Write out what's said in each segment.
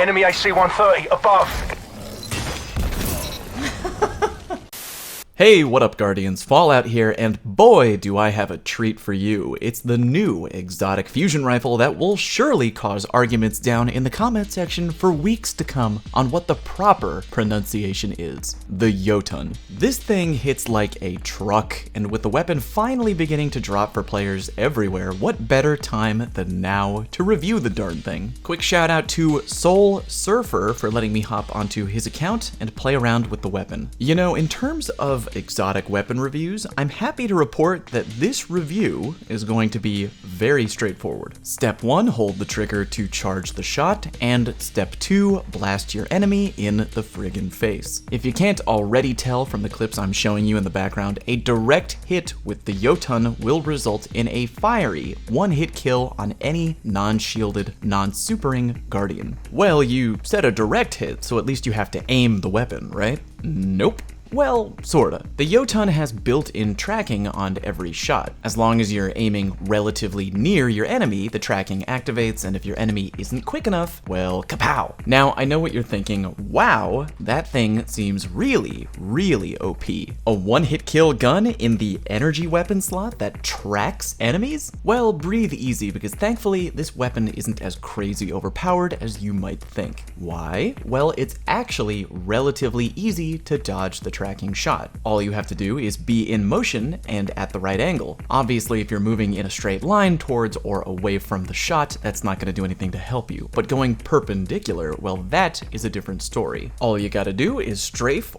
Enemy AC-130 above. Hey, what up Guardians, Fallout here, and boy do I have a treat for you. It's the new exotic fusion rifle that will surely cause arguments down in the comment section for weeks to come on what the proper pronunciation is. The Jotunn. This thing hits like a truck, and with the weapon finally beginning to drop for players everywhere, what better time than now to review the darn thing. Quick shout out to Soul Surfer for letting me hop onto his account and play around with the weapon. You know, in terms of exotic weapon reviews, I'm happy to report that this review is going to be very straightforward. Step 1, hold the trigger to charge the shot, and Step 2, blast your enemy in the friggin' face. If you can't already tell from the clips I'm showing you in the background, a direct hit with the Jotunn will result in a fiery one-hit kill on any non-shielded, non-supering Guardian. Well, you said a direct hit, so at least you have to aim the weapon, right? Nope. Well, sorta. The Jotunn has built-in tracking on every shot. As long as you're aiming relatively near your enemy, the tracking activates, and if your enemy isn't quick enough, well, kapow! Now, I know what you're thinking, wow, that thing seems really, really OP. A one-hit kill gun in the energy weapon slot that tracks enemies? Well, breathe easy, because thankfully, this weapon isn't as crazy overpowered as you might think. Why? Well, it's actually relatively easy to dodge the tracking shot. All you have to do is be in motion and at the right angle. Obviously, if you're moving in a straight line towards or away from the shot, that's not going to do anything to help you. But going perpendicular, well, that is a different story. All you gotta do is strafe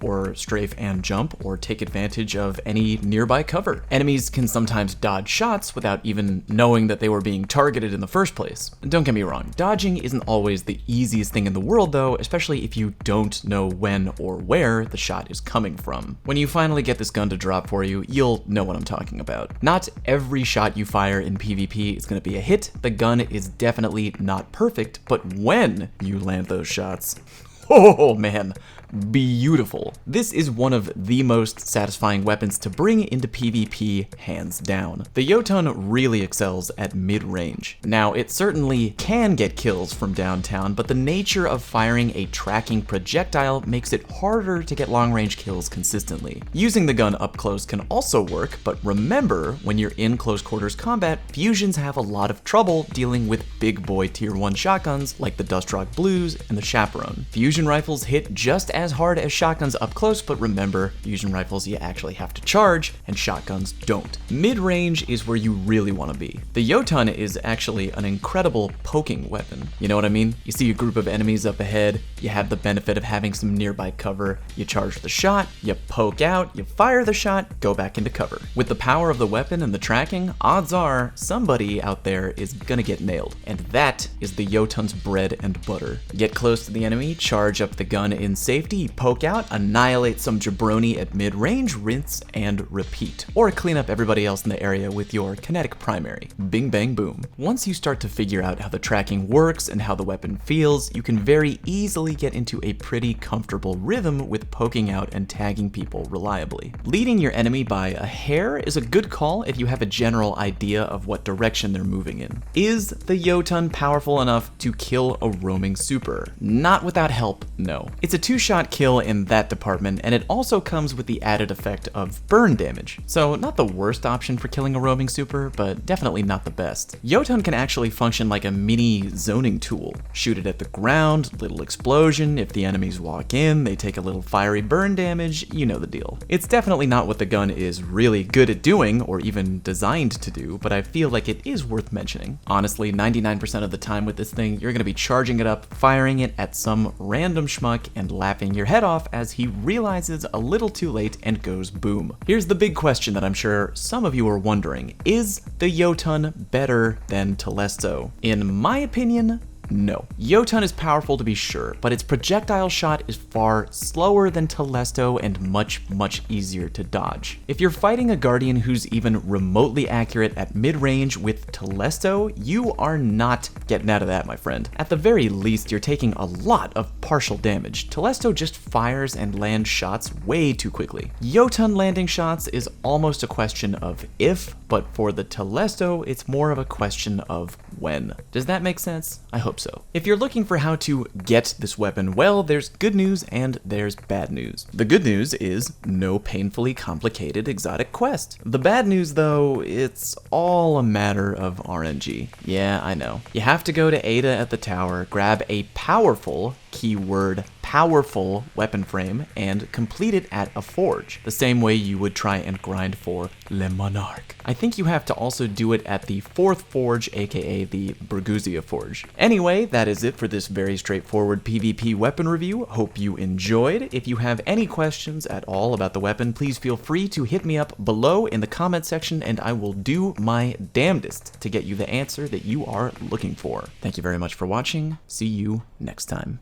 and jump, or take advantage of any nearby cover. Enemies can sometimes dodge shots without even knowing that they were being targeted in the first place. Don't get me wrong, dodging isn't always the easiest thing in the world though, especially if you don't know when or where the shot is coming from. When you finally get this gun to drop for you, you'll know what I'm talking about. Not every shot you fire in PvP is going to be a hit. The gun is definitely not perfect, but when you land those shots, oh man, beautiful. This is one of the most satisfying weapons to bring into PvP, hands down. The Jotunn really excels at mid-range. Now, it certainly can get kills from downtown, but the nature of firing a tracking projectile makes it harder to get long-range kills consistently. Using the gun up close can also work, but remember, when you're in close quarters combat, fusions have a lot of trouble dealing with big boy tier 1 shotguns like the Dust Rock Blues and the Chaperone. Fusion rifles hit just as hard as shotguns up close, but remember, fusion rifles you actually have to charge, and shotguns don't. Mid-range is where you really want to be. The Jotunn is actually an incredible poking weapon. You know what I mean? You see a group of enemies up ahead, you have the benefit of having some nearby cover, you charge the shot, you poke out, you fire the shot, go back into cover. With the power of the weapon and the tracking, odds are somebody out there is gonna get nailed. And that is the Jotunn's bread and butter. Get close to the enemy, charge up the gun in safety, poke out, annihilate some jabroni at mid-range, rinse and repeat. Or clean up everybody else in the area with your kinetic primary. Bing bang boom. Once you start to figure out how the tracking works and how the weapon feels, you can very easily get into a pretty comfortable rhythm with poking out and tagging people reliably. Leading your enemy by a hair is a good call if you have a general idea of what direction they're moving in. Is the Jotunn powerful enough to kill a roaming super? Not without help, no. It's a two-shot kill in that department, and it also comes with the added effect of burn damage. So not the worst option for killing a roaming super, but definitely not the best. Jotunn can actually function like a mini zoning tool. Shoot it at the ground, little explosion, if the enemies walk in, they take a little fiery burn damage, you know the deal. It's definitely not what the gun is really good at doing, or even designed to do, but I feel like it is worth mentioning. Honestly, 99% of the time with this thing, you're gonna be charging it up, firing it at some random schmuck, and laughing your head off as he realizes a little too late and goes boom. Here's the big question that I'm sure some of you are wondering. Is the Jotunn better than Telesto? In my opinion, No. Jotunn is powerful to be sure, but its projectile shot is far slower than Telesto and much easier to dodge. If you're fighting a Guardian who's even remotely accurate at mid-range with Telesto, you are not getting out of that, my friend. At the very least, you're taking a lot of partial damage. Telesto just fires and lands shots way too quickly. Jotunn landing shots is almost a question of if, but for the Telesto, it's more of a question of when. Does that make sense? I hope so. If you're looking for how to get this weapon, well, there's good news and there's bad news. The good news is no painfully complicated exotic quest. The bad news, though, it's all a matter of RNG. Yeah, I know. You have to go to Ada at the tower, grab a powerful, keyword powerful weapon frame, and complete it at a forge, the same way you would try and grind for Le Monarque. I think you have to also do it at the 4th forge, aka the Burguzia forge. Anyway, that is it for this very straightforward PvP weapon review. Hope you enjoyed. If you have any questions at all about the weapon, please feel free to hit me up below in the comment section, and I will do my damnedest to get you the answer that you are looking for. Thank you very much for watching. See you next time.